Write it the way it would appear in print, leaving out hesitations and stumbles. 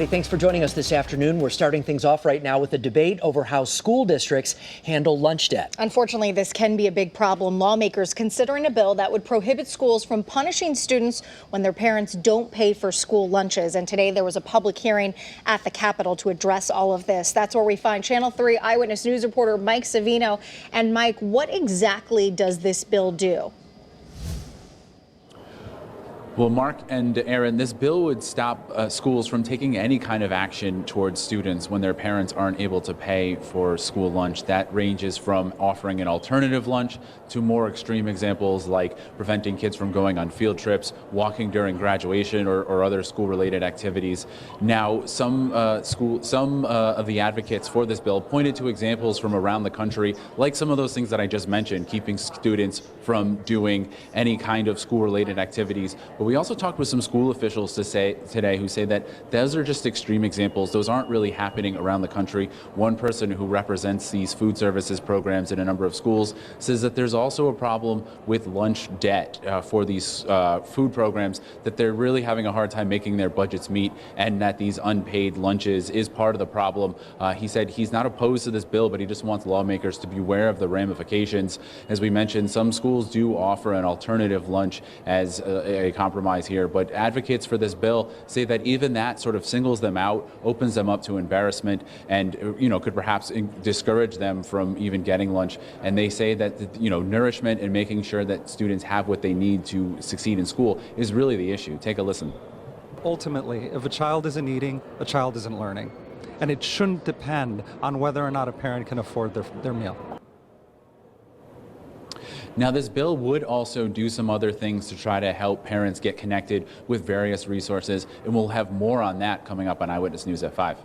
Thanks for joining us this afternoon. We're starting things off right now with a debate over how school districts handle lunch debt. Unfortunately, this can be a big problem. Lawmakers considering a bill that would prohibit schools from punishing students when their parents don't pay for school lunches. And today there was a public hearing at the Capitol to address all of this. That's where we find Channel 3 Eyewitness News reporter Mike Savino. And Mike, what exactly does this bill do? Well, Mark and Aaron, this bill would stop schools from taking any kind of action towards students when their parents aren't able to pay for school lunch. That ranges from offering an alternative lunch to more extreme examples like preventing kids from going on field trips, walking during graduation or other school-related activities. Now, some of the advocates for this bill pointed to examples from around the country, like some of those things that I just mentioned, keeping students from doing any kind of school-related activities. But we also talked with some school officials today who say that those are just extreme examples. Those aren't really happening around the country. One person who represents these food services programs in a number of schools says that there's also a problem with lunch debt for these food programs, that they're really having a hard time making their budgets meet, and that these unpaid lunches is part of the problem. He said he's not opposed to this bill, but he just wants lawmakers to be aware of the ramifications. As we mentioned, some schools do offer an alternative lunch as a compromise here, but advocates for this bill say that even that sort of singles them out, opens them up to embarrassment, and could perhaps discourage them from even getting lunch. And they say that nourishment and making sure that students have what they need to succeed in school is really the issue. Take a listen. Ultimately, if a child isn't eating, a child isn't learning, and it shouldn't depend on whether or not a parent can afford their meal. Now, this bill would also do some other things to try to help parents get connected with various resources, and we'll have more on that coming up on Eyewitness News at 5.